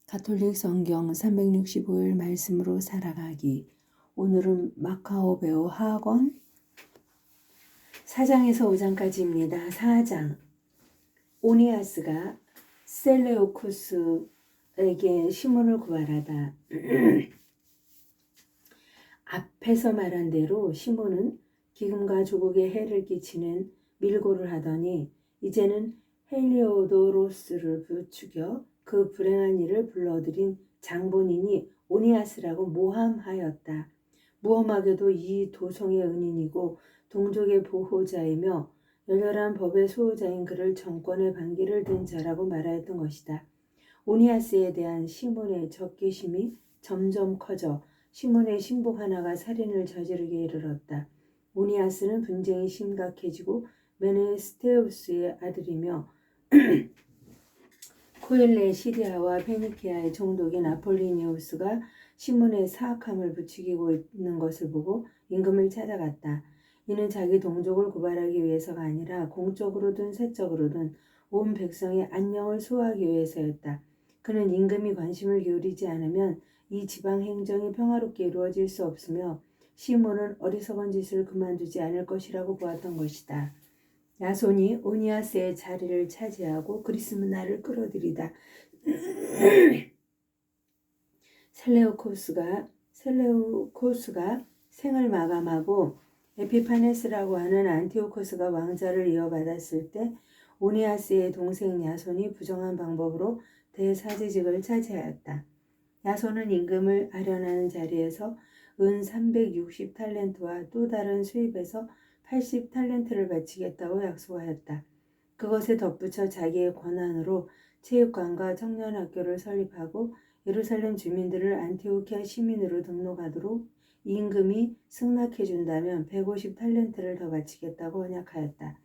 가톨릭 성경 365일 말씀으로 살아가기. 오늘은 마카오 배우 하권 4장에서 5장까지입니다. 4장. 오니아스가 셀레우코스에게 시몬을 고발하다. 앞에서 말한 대로 시몬은 기금과 조국에 해를 끼치는 밀고를 하더니 이제는 헬리오도로스를 부추겨 그 불행한 일을 불러들인 장본인이 오니아스라고 모함하였다. 무엄하게도 이 도성의 은인이고 동족의 보호자이며 열렬한 법의 수호자인 그를 정권의 반기를 든 자라고 말하였던 것이다. 오니아스에 대한 시몬의 적개심이 점점 커져 시몬의 신복 하나가 살인을 저지르게 이르렀다. 오니아스는 분쟁이 심각해지고 메네스테우스의 아들이며 코엘레 시리아와 페니키아의 총독인 아폴리니우스가 시몬의 사악함을 부추기고 있는 것을 보고 임금을 찾아갔다. 이는 자기 동족을 고발하기 위해서가 아니라 공적으로든 사적으로든 온 백성의 안녕을 수호하기 위해서였다. 그는 임금이 관심을 기울이지 않으면 이 지방 행정이 평화롭게 이루어질 수 없으며 시몬은 어리석은 짓을 그만두지 않을 것이라고 보았던 것이다. 야손이 오니아스의 자리를 차지하고 그리스 문화를 끌어들이다. 셀레우코스가 생을 마감하고 에피파네스라고 하는 안티오코스가 왕자를 이어받았을 때 오니아스의 동생 야손이 부정한 방법으로 대사제직을 차지하였다. 야손은 임금을 아련하는 자리에서 은 360탈렌트와 또 다른 수입에서 80탈렌트를 바치겠다고 약속하였다. 그것에 덧붙여 자기의 권한으로 체육관과 청년학교를 설립하고 예루살렘 주민들을 안티오키아 시민으로 등록하도록 임금이 승낙해준다면 150탈렌트를 더 바치겠다고 언약하였다.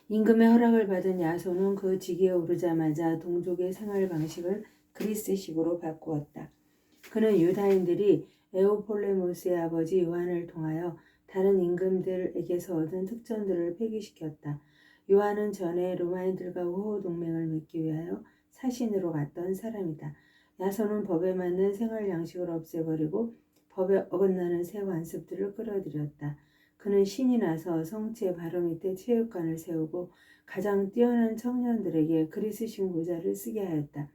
임금의 허락을 받은 야손은 그 직위에 오르자마자 동족의 생활 방식을 그리스식으로 바꾸었다. 그는 유다인들이 에오폴레모스의 아버지 요한을 통하여 다른 임금들에게서 얻은 특전들을 폐기시켰다. 요한은 전에 로마인들과 호호 동맹을 맺기 위하여 사신으로 갔던 사람이다. 야손은 법에 맞는 생활 양식을 없애버리고 법에 어긋나는 새 관습들을 끌어들였다. 그는 신이 나서 성체 바로 밑에 체육관을 세우고 가장 뛰어난 청년들에게 그리스식 모자를 쓰게 하였다.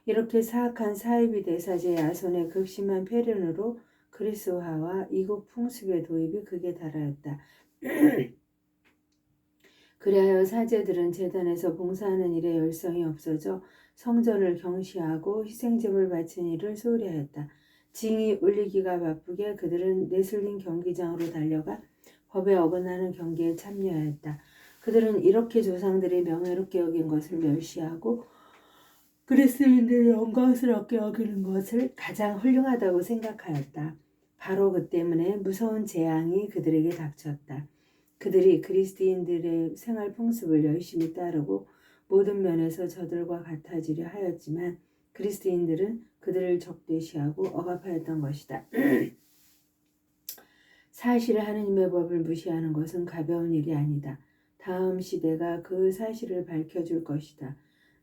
이렇게 사악한 사이비 대사제 야손의 극심한 폐륜으로 그리스화와 이국 풍습의 도입이 극에 달하였다. 그리하여 사제들은 제단에서 봉사하는 일에 열성이 없어져 성전을 경시하고 희생제물 바친 일을 소홀히 하였다. 징이 울리기가 바쁘게 그들은 네슬린 경기장으로 달려가 법에 어긋나는 경기에 참여하였다. 그들은 이렇게 조상들이 명예롭게 여긴 것을 멸시하고 그리스인들이 영광스럽게 여기는 것을 가장 훌륭하다고 생각하였다. 바로 그 때문에 무서운 재앙이 그들에게 닥쳤다. 그들이 그리스인들의 생활 풍습을 열심히 따르고 모든 면에서 저들과 같아지려 하였지만 그리스인들은 그들을 적대시하고 억압하였던 것이다. 사실 하느님의 법을 무시하는 것은 가벼운 일이 아니다. 다음 시대가 그 사실을 밝혀줄 것이다.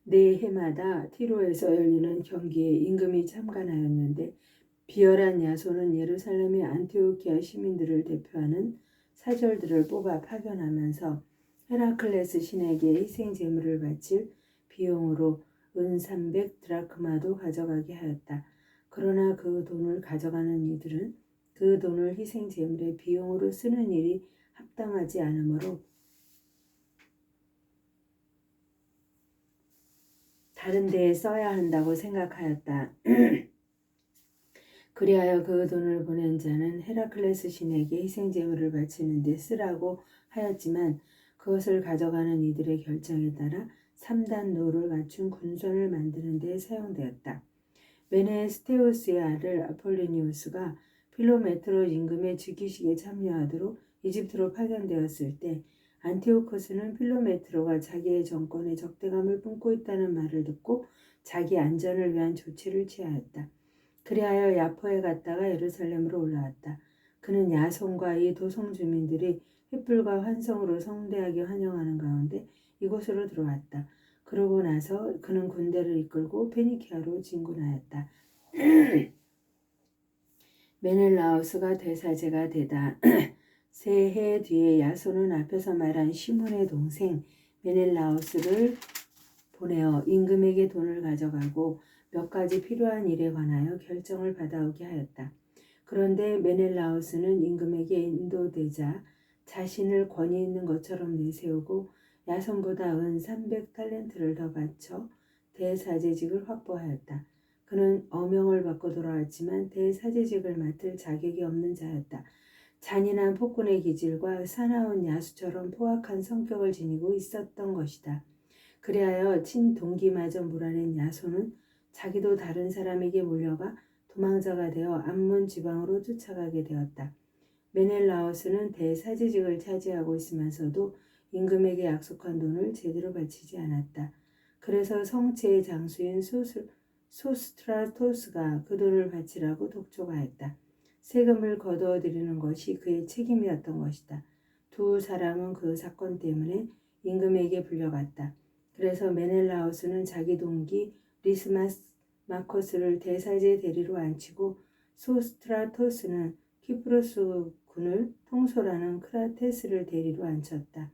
매 해마다 티로에서 열리는 경기에 임금이 참관하였는데 비열한 야손은 예루살렘의 안티오키아 시민들을 대표하는 사절들을 뽑아 파견하면서 헤라클레스 신에게 희생 제물을 바칠 비용으로 은 300 드라크마도 가져가게 하였다. 그러나 그 돈을 가져가는 이들은 그 돈을 희생 제물의 비용으로 쓰는 일이 합당하지 않으므로 다른 데에 써야 한다고 생각하였다. 그리하여 그 돈을 보낸 자는 헤라클레스 신에게 희생제물을 바치는 데 쓰라고 하였지만 그것을 가져가는 이들의 결정에 따라 3단 노를 갖춘 군선을 만드는 데 사용되었다. 메네스테우스의 아들 아폴리니우스가 필로메트로 임금의 즉위식에 참여하도록 이집트로 파견되었을 때 안티오코스는 필로메트로가 자기의 정권에 적대감을 품고 있다는 말을 듣고 자기 안전을 위한 조치를 취하였다. 그리하여 야포에 갔다가 예루살렘으로 올라왔다. 그는 야손과 이 도성 주민들이 횃불과 환성으로 성대하게 환영하는 가운데 이곳으로 들어왔다. 그러고 나서 그는 군대를 이끌고 페니키아로 진군하였다. 메넬라우스가 대사제가 되다. 세 해 뒤에 야손은 앞에서 말한 시몬의 동생 메넬라우스를 보내어 임금에게 돈을 가져가고 몇 가지 필요한 일에 관하여 결정을 받아오게 하였다. 그런데 메넬라우스는 임금에게 인도되자 자신을 권위 있는 것처럼 내세우고 야손보다 은 300달란트를 더 바쳐 대사제직을 확보하였다. 그는 어명을 받고 돌아왔지만 대사제직을 맡을 자격이 없는 자였다. 잔인한 폭군의 기질과 사나운 야수처럼 포악한 성격을 지니고 있었던 것이다. 그리하여 친동기마저 몰아낸 야손은 자기도 다른 사람에게 몰려가 도망자가 되어 암몬 지방으로 쫓아가게 되었다. 메넬라우스는 대사제직을 차지하고 있으면서도 임금에게 약속한 돈을 제대로 바치지 않았다. 그래서 성체의 장수인 소스트라토스가 그 돈을 바치라고 독촉하였다. 세금을 거두어 들이는 것이 그의 책임이었던 것이다. 두 사람은 그 사건 때문에 임금에게 불려갔다. 그래서 메넬라우스는 자기 동기 리스마코스를 대사제 대리로 앉히고 소스트라토스는 키프로스 군을 통솔하는 크라테스를 대리로 앉혔다.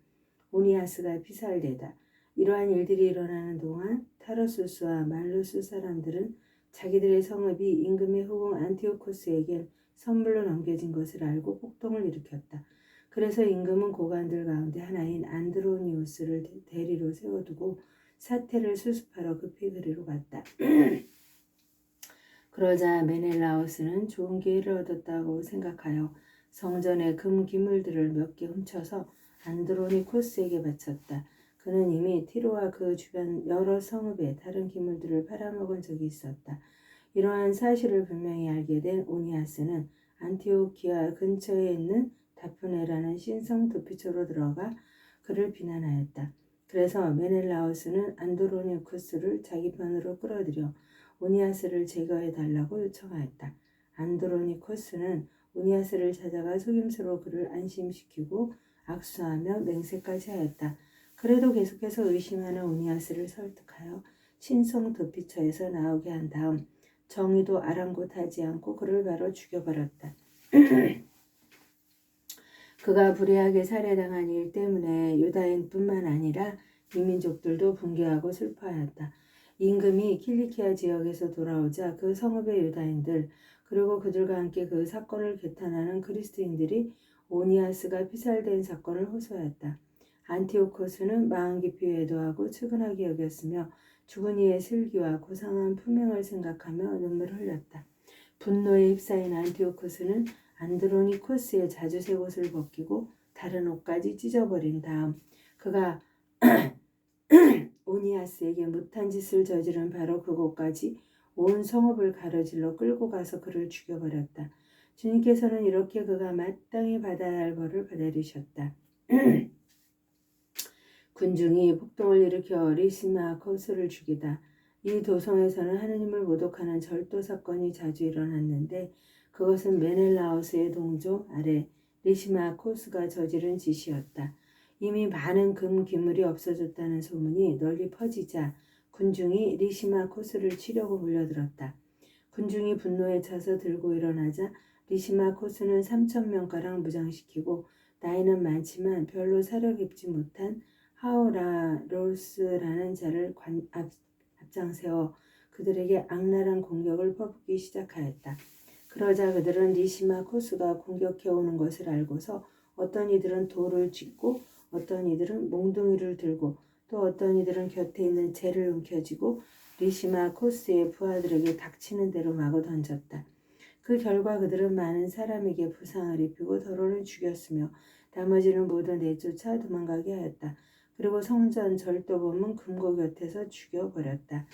오니아스가 피살되다. 이러한 일들이 일어나는 동안 타르수스와 말루스 사람들은 자기들의 성읍이 임금의 후궁 안티오코스에게 선물로 넘겨진 것을 알고 폭동을 일으켰다. 그래서 임금은 고관들 가운데 하나인 안드로니우스를 대리로 세워두고 사태를 수습하러 급히 그리로 갔다. 그러자 메넬라우스는 좋은 기회를 얻었다고 생각하여 성전의 금 기물들을 몇 개 훔쳐서 안드로니코스에게 바쳤다. 그는 이미 티로와 그 주변 여러 성읍에 다른 기물들을 팔아먹은 적이 있었다. 이러한 사실을 분명히 알게 된 오니아스는 안티오키아 근처에 있는 다프네라는 신성 도피처로 들어가 그를 비난하였다. 그래서 메넬라우스는 안드로니쿠스를 자기 편으로 끌어들여 오니아스를 제거해 달라고 요청하였다. 안드로니쿠스는 오니아스를 찾아가 속임수로 그를 안심시키고 악수하며 맹세까지 하였다. 그래도 계속해서 의심하는 오니아스를 설득하여 신성 도피처에서 나오게 한 다음 정의도 아랑곳하지 않고 그를 바로 죽여버렸다. 그가 불의하게 살해당한 일 때문에 유다인뿐만 아니라 이민족들도 붕괴하고 슬퍼하였다. 임금이 킬리키아 지역에서 돌아오자 그 성읍의 유다인들 그리고 그들과 함께 그 사건을 개탄하는 그리스도인들이 오니아스가 피살된 사건을 호소하였다. 안티오코스는 마음 깊이 외도하고 측은하게 여겼으며 죽은 이의 슬기와 고상한 품행을 생각하며 눈물을 흘렸다. 분노에 휩싸인 안티오코스는 안드로니코스의 자주색 옷을 벗기고 다른 옷까지 찢어버린 다음 그가 오니아스에게 못한 짓을 저지른 바로 그곳까지 온 성읍을 가로질러 끌고 가서 그를 죽여버렸다. 주님께서는 이렇게 그가 마땅히 받아야 할 벌을 받아들이셨다. 군중이 폭동을 일으켜 리시마코스를 죽이다. 이 도성에서는 하느님을 모독하는 절도 사건이 자주 일어났는데 그것은 메넬라우스의 동조 아래 리시마코스가 저지른 짓이었다. 이미 많은 금 기물이 없어졌다는 소문이 널리 퍼지자 군중이 리시마코스를 치려고 몰려들었다. 군중이 분노에 차서 들고 일어나자 리시마코스는 3,000명가량 무장시키고 나이는 많지만 별로 사려 깊지 못한 하오라로스라는 자를 앞장 세워 그들에게 악랄한 공격을 퍼붓기 시작하였다. 그러자 그들은 리시마코스가 공격해오는 것을 알고서 어떤 이들은 돌을 짚고 어떤 이들은 몽둥이를 들고 또 어떤 이들은 곁에 있는 재를 움켜쥐고 리시마코스의 부하들에게 닥치는 대로 마구 던졌다. 그 결과 그들은 많은 사람에게 부상을 입히고 더러는 죽였으며 나머지는 모두 내쫓아 도망가게 하였다. 그리고 성전 절도범은 금고 곁에서 죽여버렸다.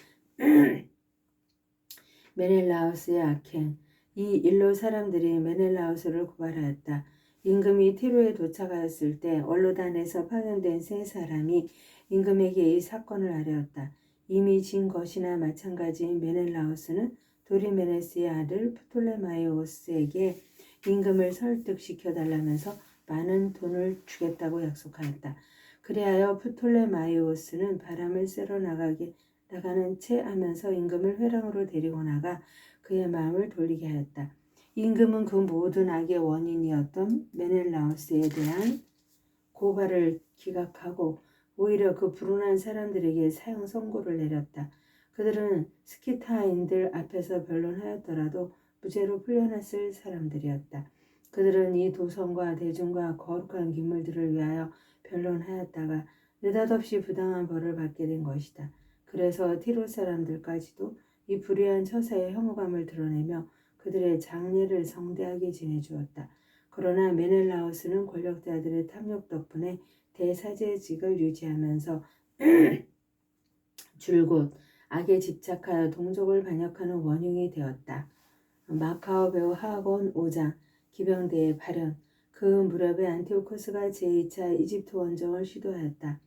메넬라우스의 악행. 이 일로 사람들이 메넬라우스를 고발하였다. 임금이 티로에 도착하였을 때 원로단에서 파견된 세 사람이 임금에게 이 사건을 아뢰었다. 이미 진 것이나 마찬가지인 메넬라우스는 도리메네스의 아들 프톨레마이오스에게 임금을 설득시켜달라면서 많은 돈을 주겠다고 약속하였다. 그리하여 프톨레마이오스는 바람을 쐬러 나가는 채 하면서 임금을 회랑으로 데리고 나가 그의 마음을 돌리게 하였다. 임금은 그 모든 악의 원인이었던 메넬라오스에 대한 고발을 기각하고 오히려 그 불운한 사람들에게 사형 선고를 내렸다. 그들은 스키타인들 앞에서 변론하였더라도 무죄로 풀려났을 사람들이었다. 그들은 이 도성과 대중과 거룩한 기물들을 위하여 변론하였다가 느닷없이 부당한 벌을 받게 된 것이다. 그래서 티로 사람들까지도 이 불의한 처사의 혐오감을 드러내며 그들의 장례를 성대하게 지내주었다. 그러나 메넬라우스는 권력자들의 탐욕 덕분에 대사제직을 유지하면서 줄곧 악에 집착하여 동족을 반역하는 원흉이 되었다. 마카오 배우 하건 5장 기병대의 발현. 그 무렵에 안티오코스가 제2차 이집트 원정을 시도하였다.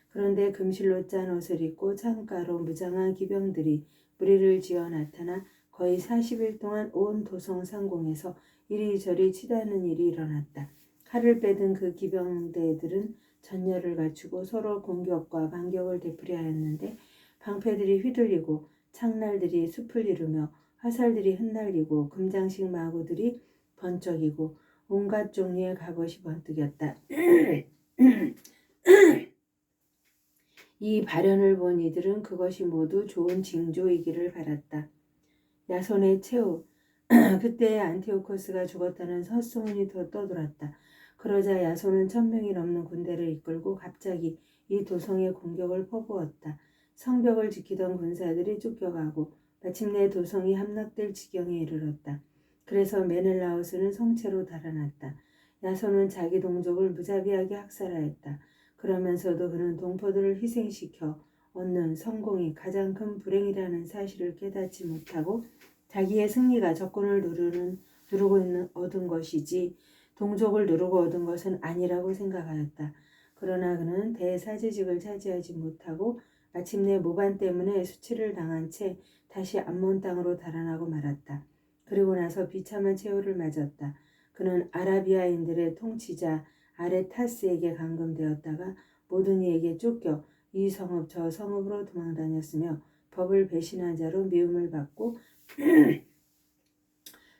그런데 금실로 짠 옷을 입고 창가로 무장한 기병들이 무리를 지어 나타나 거의 40일 동안 온 도성 상공에서 이리저리 치닫는 일이 일어났다. 칼을 빼든 그 기병대들은 전열을 갖추고 서로 공격과 반격을 되풀이하였는데 방패들이 휘둘리고 창날들이 숲을 이루며 화살들이 흩날리고 금장식 마구들이 번쩍이고 온갖 종류의 갑옷이 번뜩였다. 이 발현을 본 이들은 그것이 모두 좋은 징조이기를 바랐다. 야손의 최후. 그때 안티오코스가 죽었다는 헛소문이 더 떠돌았다. 그러자 야손은 1000명이 넘는 군대를 이끌고 갑자기 이 도성에 공격을 퍼부었다. 성벽을 지키던 군사들이 쫓겨가고 마침내 도성이 함락될 지경에 이르렀다. 그래서 메넬라우스는 성체로 달아났다. 야손은 자기 동족을 무자비하게 학살하였다. 그러면서도 그는 동포들을 희생시켜 얻는 성공이 가장 큰 불행이라는 사실을 깨닫지 못하고 자기의 승리가 적군을 누르고 얻은 것이지 동족을 누르고 얻은 것은 아니라고 생각하였다. 그러나 그는 대사제직을 차지하지 못하고 마침내 모반 때문에 수치를 당한 채 다시 암몬 땅으로 달아나고 말았다. 그리고 나서 비참한 최후를 맞았다. 그는 아라비아인들의 통치자 아레타스에게 감금되었다가 모든 이에게 쫓겨 이 성읍 저 성읍으로 도망다녔으며 법을 배신한 자로 미움을 받고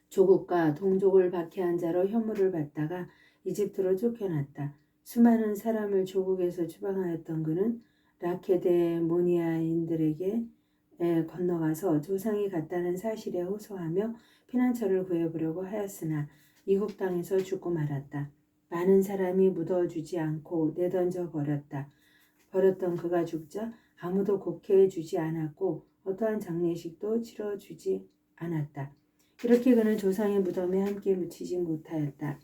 조국과 동족을 박해한 자로 혐오를 받다가 이집트로 쫓겨났다. 수많은 사람을 조국에서 추방하였던 그는 라케데모니아인들에게 건너가서 조상이 갔다는 사실에 호소하며 피난처를 구해보려고 하였으나 이국 땅에서 죽고 말았다. 많은 사람이 묻어주지 않고 내던져 버렸던 그가 죽자 아무도 곡해해 주지 않았고 어떠한 장례식도 치러주지 않았다. 이렇게 그는 조상의 무덤에 함께 묻히지 못하였다.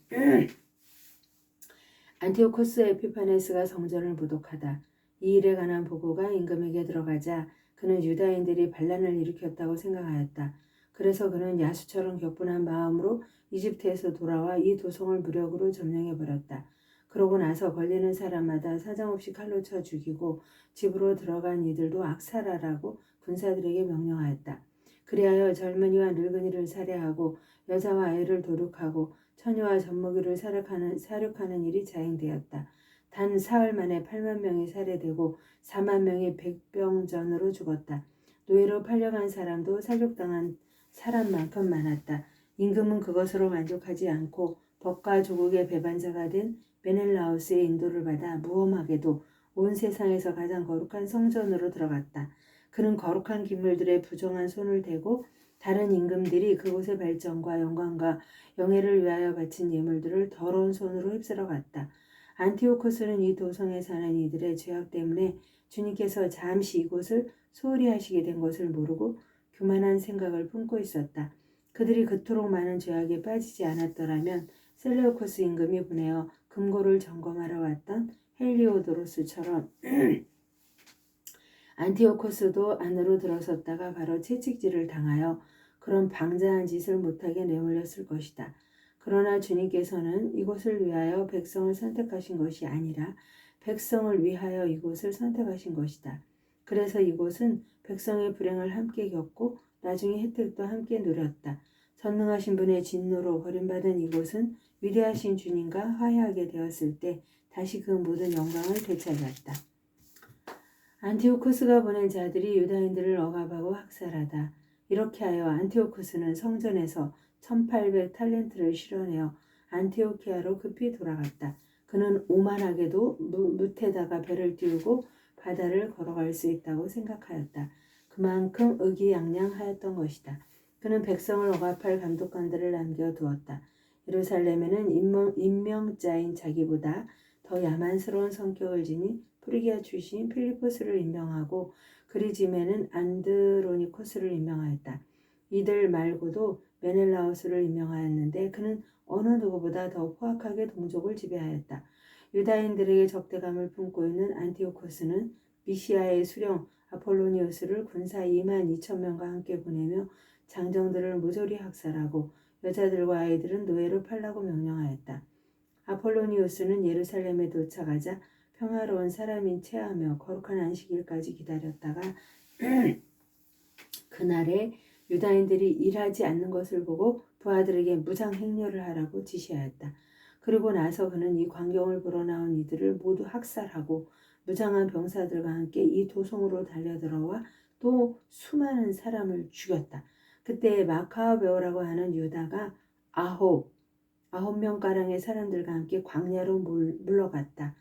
안티오코스 에피파네스가 성전을 모독하다. 이 일에 관한 보고가 임금에게 들어가자 그는 유다인들이 반란을 일으켰다고 생각하였다. 그래서 그는 야수처럼 격분한 마음으로 이집트에서 돌아와 이 도성을 무력으로 점령해버렸다. 그러고 나서 걸리는 사람마다 사정없이 칼로 쳐 죽이고 집으로 들어간 이들도 악살하라고 군사들에게 명령하였다. 그리하여 젊은이와 늙은이를 살해하고 여자와 아이를 도륙하고 처녀와 젖먹이를 사륙하는 일이 자행되었다. 단 사흘 만에 8만 명이 살해되고 4만 명이 백병전으로 죽었다. 노예로 팔려간 사람도 살육당한 사람만큼 많았다. 임금은 그것으로 만족하지 않고 법과 조국의 배반자가 된 메넬라우스의 인도를 받아 무엄하게도 온 세상에서 가장 거룩한 성전으로 들어갔다. 그는 거룩한 기물들의 부정한 손을 대고 다른 임금들이 그곳의 발전과 영광과 영예를 위하여 바친 예물들을 더러운 손으로 휩쓸어 갔다. 안티오코스는 이 도성에 사는 이들의 죄악 때문에 주님께서 잠시 이곳을 소홀히 하시게 된 것을 모르고 교만한 생각을 품고 있었다. 그들이 그토록 많은 죄악에 빠지지 않았더라면 셀레우코스 임금이 보내어 금고를 점검하러 왔던 헬리오도로스처럼 안티오코스도 안으로 들어섰다가 바로 채찍질을 당하여 그런 방자한 짓을 못하게 내몰렸을 것이다. 그러나 주님께서는 이곳을 위하여 백성을 선택하신 것이 아니라 백성을 위하여 이곳을 선택하신 것이다. 그래서 이곳은 백성의 불행을 함께 겪고 나중에 혜택도 함께 누렸다. 전능하신 분의 진노로 버림받은 이곳은 위대하신 주님과 화해하게 되었을 때 다시 그 모든 영광을 되찾았다. 안티오코스가 보낸 자들이 유다인들을 억압하고 학살하다. 이렇게 하여 안티오코스는 성전에서 1800탈렌트를 실어내어 안티오키아로 급히 돌아갔다. 그는 오만하게도 무태다가 배를 띄우고 바다를 걸어갈 수 있다고 생각하였다. 그만큼 의기양양하였던 것이다. 그는 백성을 억압할 감독관들을 남겨두었다. 예루살렘에는 임명자인 자기보다 더 야만스러운 성격을 지닌 프리기아 출신 필리포스를 임명하고 그리짐에는 안드로니코스를 임명하였다. 이들 말고도 메넬라우스를 임명하였는데 그는 어느 누구보다 더 포악하게 동족을 지배하였다. 유다인들에게 적대감을 품고 있는 안티오코스는 미시아의 수령 아폴로니우스를 군사 22,000명과 함께 보내며 장정들을 모조리 학살하고 여자들과 아이들은 노예로 팔라고 명령하였다. 아폴로니우스는 예루살렘에 도착하자 평화로운 사람인 체하며 거룩한 안식일까지 기다렸다가 그날에 유다인들이 일하지 않는 것을 보고 부하들에게 무장 행렬을 하라고 지시하였다. 그리고 나서 그는 이 광경을 보러 나온 이들을 모두 학살하고 무장한 병사들과 함께 이 도성으로 달려들어와 또 수많은 사람을 죽였다. 그때 마카베오라고 하는 유다가 아홉 명가량의 사람들과 함께 광야로 물러갔다.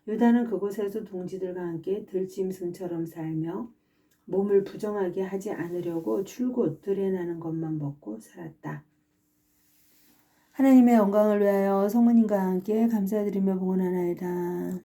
유다는 그곳에서 동지들과 함께 들짐승처럼 살며 몸을 부정하게 하지 않으려고 줄곧 들에 나는 것만 먹고 살았다. 하나님의 영광을 위하여 성모님과 함께 감사드리며 봉헌하나이다.